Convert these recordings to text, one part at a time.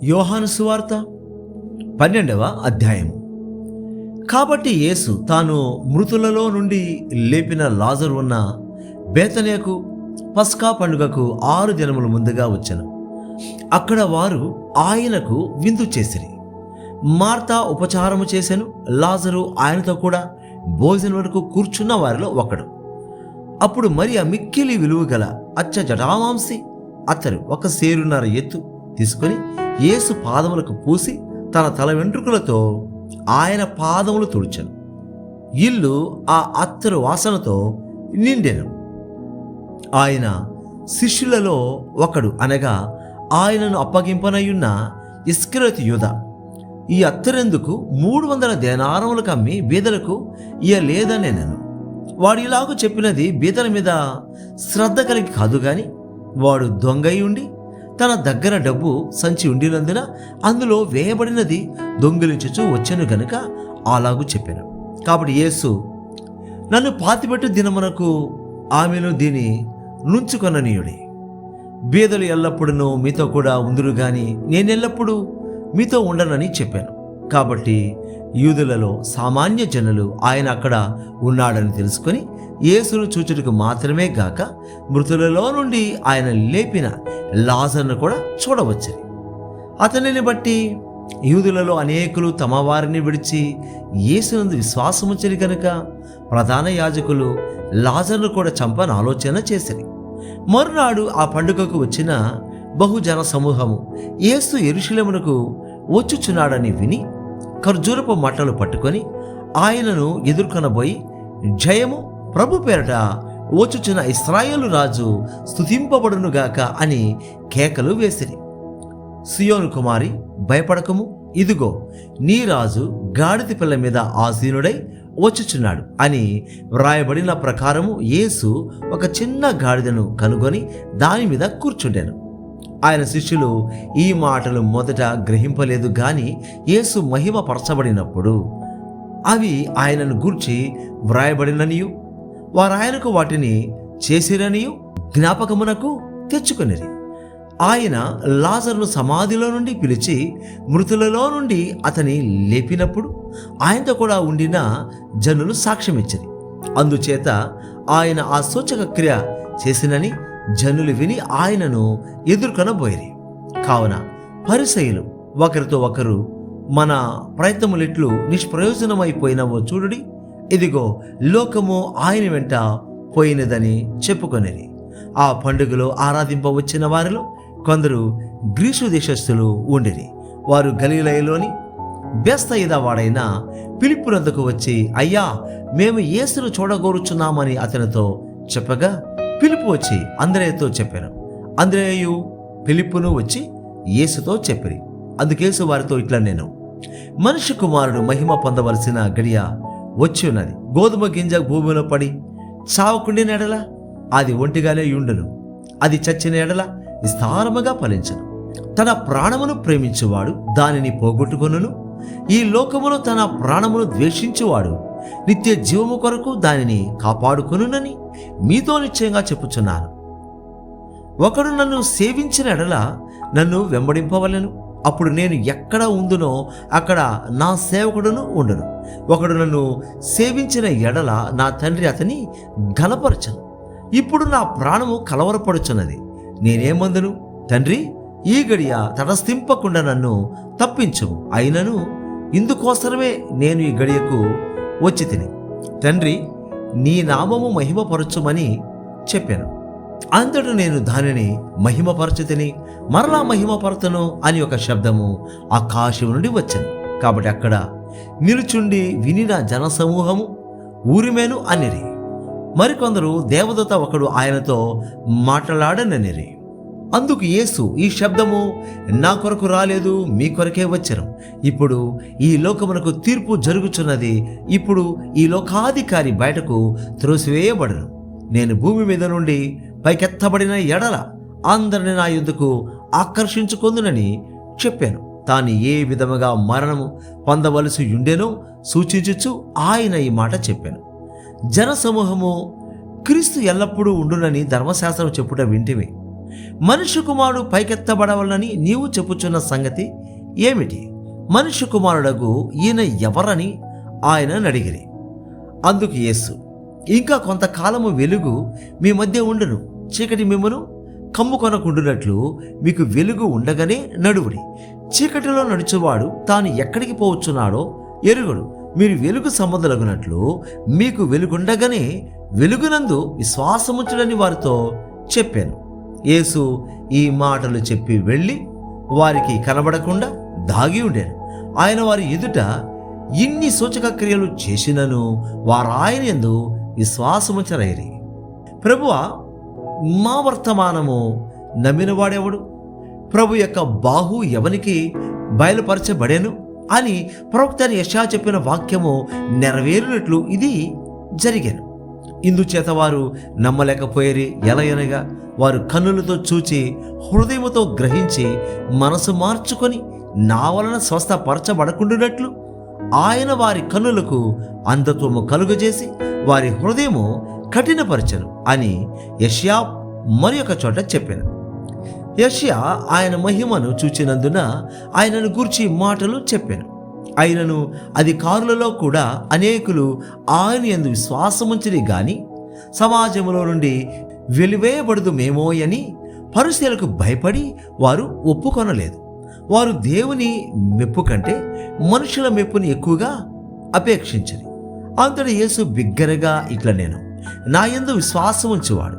యోహాను సువార్త 12వ అధ్యాయము. కాబట్టి యేసు తాను మృతులలో నుండి లేపిన లాజరు ఉన్న బేతనియకు పస్కా పండుగకు 6 దినముల ముందుగా వచ్చెను. అక్కడ వారు ఆయనకు విందు చేసిరి. మార్తా ఉపచారము చేసెను. లాజరు ఆయనతో కూడా భోజనం వరకు కూర్చున్న వారిలో ఒకడు. అప్పుడు మరియ మిక్కిలి విలువ గల అచ్చ జటామాంసి అత్తరు 1 సేరున్నర ఎత్తు తీసుకొని యేసు పాదములకు పూసి తన తల వెంట్రుకలతో ఆయన పాదములు తుడిచెను. ఇల్లు ఆ అత్తరు వాసనతో నిండెను. ఆయన శిష్యులలో ఒకడు, అనగా ఆయనను అప్పగింపనయున్న ఇస్కరియోతు యూద, ఈ అత్తరెందుకు 300 దేనారములకు అమ్మి బీదలకు ఇయ్యలేదనెను. వాడు ఇలాగూ చెప్పినది బీదల మీద శ్రద్ధ కలిగి కాదు గాని, వాడు దొంగై ఉండి తన దగ్గర డబ్బు సంచి ఉండినందున అందులో వేయబడినది దొంగిలించుచూ వచ్చెను గనుక అలాగూ చెప్పాను. కాబట్టి యేసు, నన్ను పాతిపెట్టు దినమునకు ఆమెను దీని నుంచుకొననీయుడి. బీదలు ఎల్లప్పుడూ మీతో కూడా ఉందురు గాని నేనెల్లప్పుడూ మీతో ఉండనని చెప్పాను. కాబట్టి యూదులలో సామాన్య జనులు ఆయన అక్కడ ఉన్నాడని తెలుసుకొని యేసును చూచుటకు మాత్రమే గాక మృతులలో నుండి ఆయన లేపిన లాజరును కూడా చూడవచ్చని. అతనిని బట్టి యూదులలో అనేకులు తమ వారిని విడిచి యేసునందు విశ్వాసముంచని కనుక ప్రధాన యాజకులు లాజరును కూడా చంపని ఆలోచన చేసిరి. మరునాడు ఆ పండుగకు వచ్చిన బహుజన సమూహము యేసు యెరూషలేమునకు వచ్చుచున్నాడని విని ఖర్జూరపు మట్టలు పట్టుకొని ఆయనను ఎదుర్కొనబోయి, జయము ప్రభు పేరట వచ్చుచున్న ఇశ్రాయేలు రాజు స్తుతింపబడునుగాక అని కేకలు వేసిరి. సియోను కుమారి, భయపడకము, ఇదిగో నీ రాజు గాడిద పిల్ల మీద ఆసీనుడై వచ్చుచున్నాడు అని వ్రాయబడిన ప్రకారము యేసు ఒక చిన్న గాడిదను కనుగొని దాని మీద కూర్చుండెను. ఆయన శిష్యులు ఈ మాటలు మొదట గ్రహింపలేదు గాని యేసు మహిమ పరచబడినప్పుడు అవి ఆయనను గూర్చి వ్రాయబడిననియు వారు ఆయనకు వాటిని చేసిరనియు జ్ఞాపకమునకు తెచ్చుకొనిరి. ఆయన లాజరును సమాధిలో నుండి పిలిచి మృతులలో నుండి అతని లేపినప్పుడు ఆయనతో కూడా ఉండిన జనులు సాక్ష్యమిచ్చిరి. అందుచేత ఆయన ఆ సూచక క్రియ చేసినని జనులు విని ఆయనను ఎదుర్కొనబోయిరి. కావున పరిసయ్యులు ఒకరితో ఒకరు, మన ప్రయత్నములెట్లు నిష్ప్రయోజనమైపోయినవో చూడుడి, ఇదిగో లోకము ఆయన వెంట పోయినదని చెప్పుకొనిరి. ఆ పండుగలో ఆరాధింపవచ్చిన వారిలో కొందరు గ్రీసు దేశస్థులు ఉండిరి. వారు గలిలయలోని బెత్సయిదా వాడైన ఫిలిప్పునొద్దకు వచ్చి, అయ్యా, మేము యేసును చూడగోరుచున్నామని అతనితో చెప్పగా ఫిలిప్పు వచ్చి అంద్రేయతో చెప్పాను. అంద్రేయు ఫిలిప్పును వచ్చి యేసుతో చెప్పిరి. అందుకేసు వారితో ఇట్లా, నేను మనిషి కుమారుడు మహిమ పొందవలసిన గడియ వచ్చి ఉన్నది. గోధుమ గింజ భూమిలో పడి చావకుండిన ఎడల అది ఒంటిగానే యుండును, అది చచ్చిన ఎడల విస్తారముగా ఫలించును. తన ప్రాణమును ప్రేమించువాడు దానిని పోగొట్టుకొనును. ఈ లోకములో తన ప్రాణమును ద్వేషించువాడు నిత్య జీవము కొరకు దానిని కాపాడుకొనునని మీతో నిశ్చయంగా చెప్పుచున్నాను. ఒకడు నన్ను సేవించిన ఎడల నన్ను వెంబడింపవలెను. అప్పుడు నేను ఎక్కడ ఉందునో అక్కడ నా సేవకుడును ఉండును. ఒకడు నన్ను సేవించిన ఎడల నా తండ్రి అతని ఘనపరచను. ఇప్పుడు నా ప్రాణము కలవరపడుచున్నది. నేనేమందును, తండ్రి, ఈ గడియ తటస్థింపకుండా నన్ను తప్పించుము. అయినను ఇందుకోసమే నేను ఈ గడియకు వచ్చి తిని, తండ్రి, నీ నామము మహిమపరచుమని చెప్పాను. అంతటా నేను దానిని మహిమపరచుతిని, మరలా మహిమపరచును అని ఒక శబ్దము ఆకాశం నుండి వచ్చాను. కాబట్టి అక్కడ నిలుచుండి వినిన జనసమూహము ఊరిమేను అనిరి. మరికొందరు దేవదూత ఒకడు ఆయనతో మాట్లాడననిరి. అందుకు యేసు, ఈ శబ్దము నా కొరకు రాలేదు, మీ కొరకే వచ్చెను. ఇప్పుడు ఈ లోకమునకు తీర్పు జరుగుచున్నది. ఇప్పుడు ఈ లోకాధికారి బయటకు త్రోసివేయబడను. నేను భూమి మీద నుండి పైకెత్తబడిన ఎడల అందరిని నా యుద్ధకు ఆకర్షించుకొందునని చెప్పాను. తాను ఏ విధముగా మరణము పొందవలసి ఉండెనో సూచించుచు ఆయన ఈ మాట చెప్పాను. జనసమూహము క్రీస్తు ఎల్లప్పుడూ ఉండునని ధర్మశాస్త్రం చెప్పుట వింటివి. మనుష్య కుమారుడు పైకెత్తబడవలనని నీవు చెప్పుచున్న సంగతి ఏమిటి? మనుష్య కుమారుడగు ఈయన ఎవరని ఆయన అడిగిరి. అందుకు యేసు, ఇంకా కొంతకాలము వెలుగు మీ మధ్య ఉండును, చీకటి మిమ్మను కమ్ముకొనకుండునట్లు మీకు వెలుగు ఉండగానే నడువుడి. చీకటిలో నడుచువాడు తాను ఎక్కడికి పోవచ్చున్నాడో ఎరుగడు. మీరు వెలుగు సంబంధులగునట్లు మీకు వెలుగుండగానే వెలుగునందు విశ్వాసముంచుడని వారితో చెప్పాను. యేసు ఈ మాటలు చెప్పి వెళ్ళి వారికి కనబడకుండా దాగి ఉండేను. ఆయన వారి ఎదుట ఇన్ని సూచక క్రియలు చేసినను వారు ఆయన యందు విశ్వాసముంచరైరి. ప్రభువా, మా వర్తమానము నమ్మినవాడెవడు? ప్రభు యొక్క బాహు ఎవనికి బయలుపరచబడెను అని ప్రవక్త యెషయా చెప్పిన వాక్యము నెరవేరినట్లు ఇది జరిగాను. ఇందుచేత వారు నమ్మలేకపోయేరి. ఎలయనగా వారు కన్నులతో చూచి హృదయముతో గ్రహించి మనసు మార్చుకొని నా వలన స్వస్థపరచబడకుండునట్లు ఆయన వారి కన్నులకు అంధత్వము కలుగజేసి వారి హృదయము కఠినపరచను అని యెషయా మరి ఒక చోట చెప్పాను. యెషయా ఆయన మహిమను చూచినందున ఆయనను గూర్చి మాటలు చెప్పాను. ఆయనను అధికారులలో కూడా అనేకులు ఆయన యందు విశ్వాసముంచిరి గాని సమాజంలో నుండి వెలివేయబడుదుమేమో అని పరిసయ్యులకు భయపడి వారు ఒప్పుకొనలేదు. వారు దేవుని మెప్పు కంటే మనుషుల మెప్పుని ఎక్కువగా అపేక్షించరు. అంతటి యేసు బిగ్గరగా ఇట్లా, నేను నా యందు విశ్వాసముంచువాడు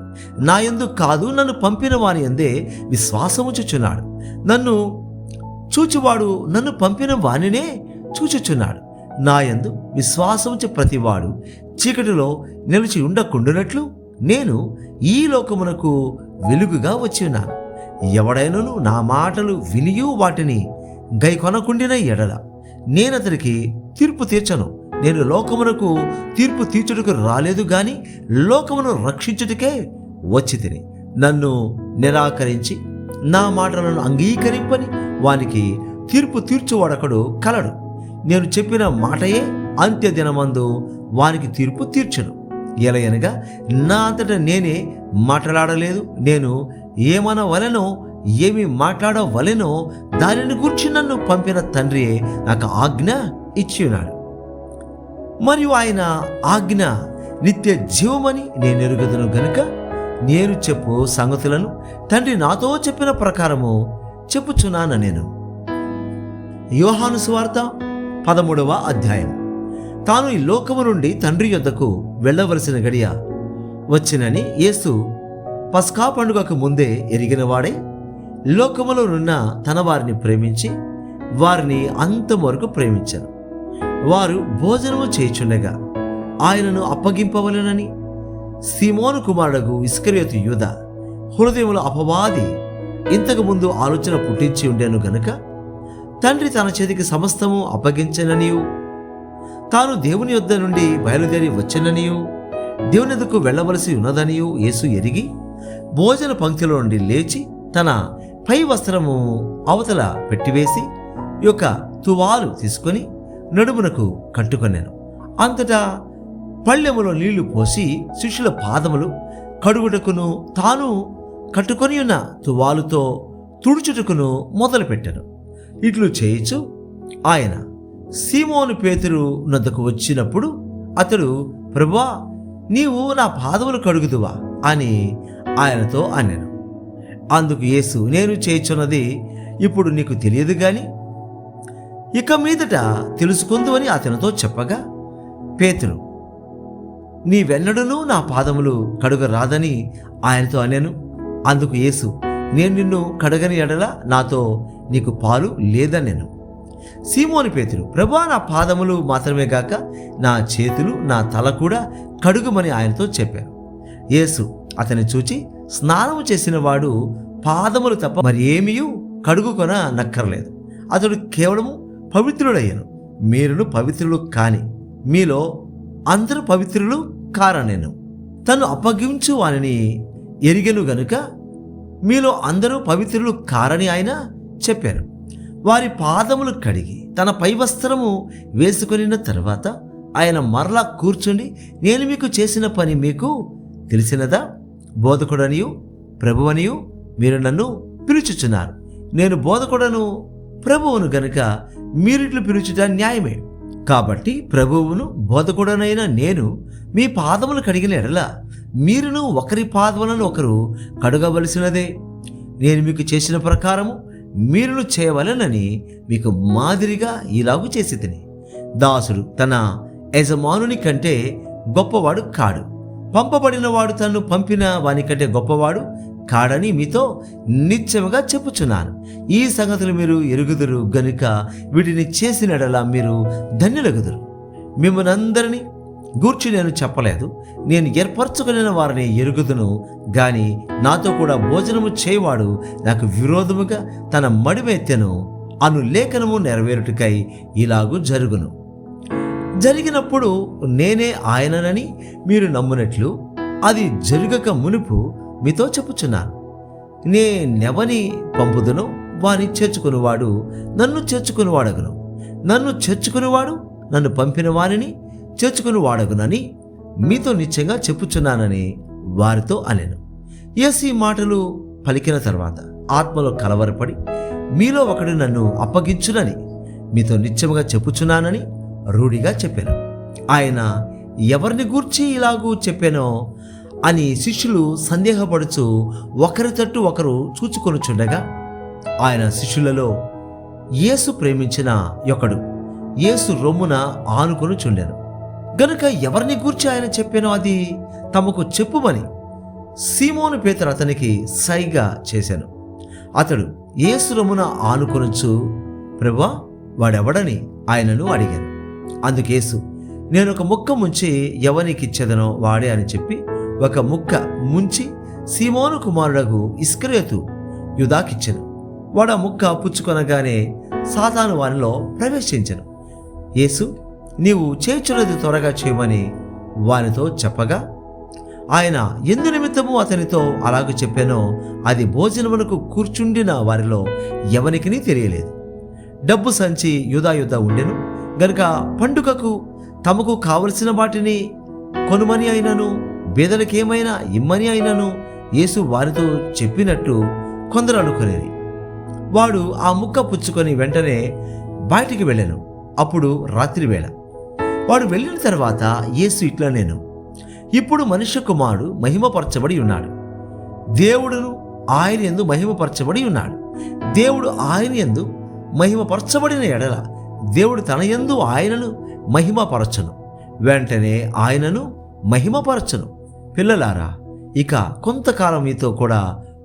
నా యందు కాదు, నన్ను పంపిన వాని యందే విశ్వాసముంచుచున్నాడు. నన్ను చూచువాడు నన్ను పంపిన వానినే చూచుచున్నాడు. నా యందు విశ్వాసముంచు ప్రతివాడు చీకటిలో నిలిచి ఉండకుండునట్లు నేను ఈ లోకమునకు వెలుగుగా వచ్చి ఉన్నాను. ఎవడైనను నా మాటలు వినియు వాటిని గైకొనకుండిన ఎడల నేనతనికి తీర్పు తీర్చను. నేను లోకమునకు తీర్పు తీర్చుటకు రాలేదు గాని లోకమును రక్షించుటకే వచ్చి తిని. నన్ను నిరాకరించి నా మాటలను అంగీకరింపని వానికి తీర్పు తీర్చువాడొకడు కలడు. నేను చెప్పిన మాటయే అంత్యదినమందు వానికి తీర్పు తీర్చును. ఎలయనగా నా అంతటా నేనే మాట్లాడలేదు. నేను ఏమనవలెనో ఏమి మాట్లాడవలెనో దానిని గూర్చి నన్ను పంపిన తండ్రియే నాకు ఆజ్ఞ ఇచ్చి ఉన్నాడు. మరియు ఆయన ఆజ్ఞ నిత్య జీవమని నేను ఎరుగుదును గనుక నేను చెప్పు సంగతులను తండ్రి నాతో చెప్పిన ప్రకారము చెప్పుచున్నాను. నేను యోహాను సువార్త 13వ అధ్యాయం. తాను ఈ లోకము నుండి తండ్రి యొద్దకు వెళ్ళవలసిన గడియ వచ్చినని యేసు పస్కా పండుగకు ముందే ఎరిగిన వాడై లోకములో నున్న తన వారిని ప్రేమించి వారిని అంతం వరకు ప్రేమించారు. వారు భోజనము చేయుచుండగా ఆయనను అప్పగింపవలెనని సీమోను కుమారుడగు ఇస్కరియోతు యూదా హృదయములో అపవాది ఇంతకు ముందు ఆలోచన పుట్టించి ఉండెను గనుక తండ్రి తన చేతికి సమస్తము అప్పగించననియు తాను దేవుని యొద్ద నుండి బయలుదేరి వచ్చననియు దేవుని యొద్దకు వెళ్ళవలసి ఉన్నదనియు యేసు ఎరిగి భోజన పంక్తిలో నుండి లేచి తన పై వస్త్రము అవతల పెట్టివేసి యొక్క తువాలు తీసుకొని నడుమునకు కట్టుకొనెను. అంతటా పళ్ళెములో నీళ్లు పోసి శిష్యుల పాదములు కడుగుటకును తాను కట్టుకొని ఉన్న తువాలుతో తుడుచుటకును మొదలుపెట్టెను. ఇట్లు చేయిచు ఆయన సీమోను పేతురు నద్దకు వచ్చినప్పుడు అతడు, ప్రభువా, నీవు నా పాదములు కడుగుదువా అని ఆయనతో అనెను. అందుకు యేసు, నేను చేయుచున్నది ఇప్పుడు నీకు తెలియదు గాని ఇక మీదట తెలుసుకుందువని అతనితో చెప్పగా, పేతురు, నీవెన్నడూనూ నా పాదములు కడుగరాదని ఆయనతో అనెను. అందుకు యేసు, నేను నిన్ను కడగని ఎడల నాతో నీకు పాలు లేదనెను. సీమోను పేతురు, ప్రభువా, నా పాదములు మాత్రమే గాక నా చేతులు నా తల కూడా కడుగుమని ఆయనతో చెప్పారు. యేసు అతని చూచి, స్నానము చేసిన వాడు పాదములు తప్ప మరి ఏమీయూ కడుగుకొన నక్కర్లేదు. అతడు కేవలము పవిత్రుడయ్యను. మీరును పవిత్రులు కాని మీలో అందరూ పవిత్రులు కారనెను. తను అప్పగించు వానిని ఎరిగెను గనుక మీలో అందరూ పవిత్రులు కారని ఆయన చెప్పారు. వారి పాదములు కడిగి తన పై వస్త్రము వేసుకొనిన తర్వాత ఆయన మరలా కూర్చుండి, నేను మీకు చేసిన పని మీకు తెలిసినదా? బోధకుడనియు ప్రభువనియు మీరు నన్ను పిలుచుచున్నారు. నేను బోధకుడను, ప్రభువును గనుక మీరిట్లు పిలుచుట న్యాయమే. కాబట్టి ప్రభువును బోధకుడనైన నేను మీ పాదములు కడిగిన ఎడల మీరును ఒకరి పాదములను ఒకరు కడగవలసినదే. నేను మీకు చేసిన ప్రకారము మీరును చేయవలెనని మీకు మాదిరిగా ఇలాగు చేసి తిని. దాసుడు తన యజమానుని కంటే గొప్పవాడు కాడు, పంపబడిన వాడు తన్ను పంపిన వాని కంటే గొప్పవాడు కాడని మీతో నిత్యముగా చెప్పుచున్నాను. ఈ సంగతులు మీరు ఎరుగుదురు గనుక వీటిని చేసినడలా మీరు ధన్యులగుదురు. మిమ్మల్ని అందరినీ గూర్చి నేను చెప్పలేదు, నేను ఏర్పరచుకునే వారిని ఎరుగుదును గాని నాతో కూడా భోజనము చేయవాడు నాకు విరోధముగా తన మడిమెత్తెను అను లేఖనము నెరవేరుటకై ఇలాగు జరుగును. జరిగినప్పుడు నేనే ఆయననని మీరు నమ్మునట్లు అది జరగక మునుపు మీతో చెప్పుచున్నాను. నేనెవని పంపుదునో వాని చేర్చుకునివాడు నన్ను చేర్చుకునివాడగును, నన్ను చేర్చుకునివాడు నన్ను పంపిన వానిని చేర్చుకుని వాడగునని మీతో నిశ్చయంగా చెప్పుచున్నానని వారితో అనెను. యేసు ఈ మాటలు పలికిన తర్వాత ఆత్మలో కలవరపడి మీలో ఒకడు నన్ను అప్పగించునని మీతో నిశ్చయముగా చెప్పుచున్నానని రూఢిగా చెప్పాను. ఆయన ఎవరిని గూర్చి ఇలాగూ చెప్పానో అని శిష్యులు సందేహపడుచు ఒకరి తట్టు ఒకరు చూచుకొనుచుండగా ఆయన శిష్యులలో యేసు ప్రేమించిన ఒకడు యేసు రొమ్మున ఆనుకొని చుండెను గనుక ఎవరిని గూర్చి ఆయన చెప్పానో అది తమకు చెప్పుమని సీమోను పేతురు అతనికి సైగా చేశాను. అతడు యేసు రొమ్మున ఆనుకొనుచు ప్రభువా వాడెవడని ఆయనను అడిగాను. అందుకేసు నేను ఒక ముక్క ముంచి ఎవనికిచ్చేదనో వాడే అని చెప్పి ఒక ముక్క ముంచి సీమోను కుమారుడగు ఇస్కరియోతు యూదాకిచ్చెను. వాడు ఆ ముక్క పుచ్చుకొనగానే సాతాను వానిలో ప్రవేశించెను. యేసు నీవు చేయుచున్నది త్వరగా చేయమని వానితో చెప్పగా ఆయన ఎందు నిమిత్తము అతనితో అలాగూ చెప్పానో అది భోజనమునకు కూర్చుండిన వారిలో ఎవనికిని తెలియలేదు. డబ్బు సంచి యూదా యుద్ధ ఉండెను గనుక పండుగకు తమకు కావలసిన వాటిని కొనుమని అయినను బేదలకేమైనా ఇమ్మని అయినను యేసు వారితో చెప్పినట్టు కొందరు అనుకునేది. వాడు ఆ ముక్క పుచ్చుకొని వెంటనే బయటికి వెళ్ళాను. అప్పుడు రాత్రి వేళ. వాడు వెళ్ళిన తర్వాత యేసు ఇట్లా నేను ఇప్పుడు మనుష్య కుమారుడు మహిమపరచబడి ఉన్నాడు, దేవుడును ఆయన యందు మహిమపరచబడి ఉన్నాడు. దేవుడు ఆయన యందు మహిమపరచబడిన ఎడల దేవుడు తన యందు ఆయనను మహిమపరచను, వెంటనే ఆయనను మహిమపరచను. పిల్లలారా, ఇక కొంతకాలం మీతో కూడా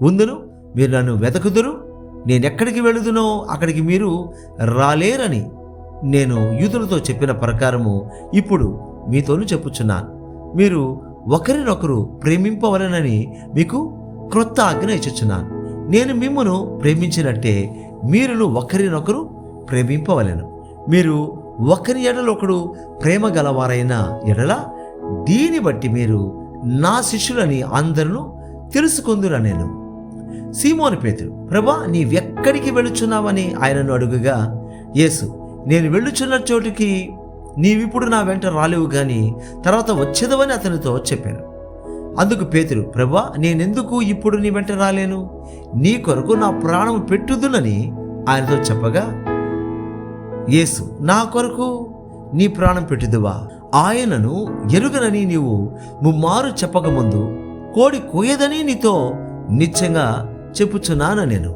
ఉందును, మీరు నన్ను వెతకుదురు, నేనెక్కడికి వెళుదునో అక్కడికి మీరు రాలేరని నేను యూదులతో చెప్పిన ప్రకారము ఇప్పుడు మీతోను చెప్పుచున్నాను. మీరు ఒకరినొకరు ప్రేమింపవలెనని మీకు క్రొత్త ఆజ్ఞ ఇచ్చుచున్నాను. నేను మిమ్మును ప్రేమించినట్టే మీరును ఒకరినొకరు ప్రేమింపవలెను. మీరు ఒకరి ఎడల ఒకడు ప్రేమ గలవారైన ఎడల దీని బట్టి మీరు నా శిష్యులని అందరూ తెలుసుకుందురా. నేను సీమోను పేతురు, ప్రభా నీవెక్కడికి వెళుచున్నావని ఆయనను అడుగుగా యేసు నేను వెళ్ళుచున్న చోటుకి నీవిప్పుడు నా వెంట రాలేవు గాని తర్వాత వచ్చేదవని అతనితో చెప్పాను. అందుకు పేతురు, ప్రభా నేనెందుకు ఇప్పుడు నీ వెంట రాలేను, నీ కొరకు నా ప్రాణం పెట్టుదునని ఆయనతో చెప్పగా యేసు నా కొరకు నీ ప్రాణం పెట్టుదువా, ఆయనను ఎరుగనని నీవు ముమ్మారు చెప్పకముందు కోడి కోయదని నీతో నిశ్చయంగా చెప్పుచున్నాను నేను.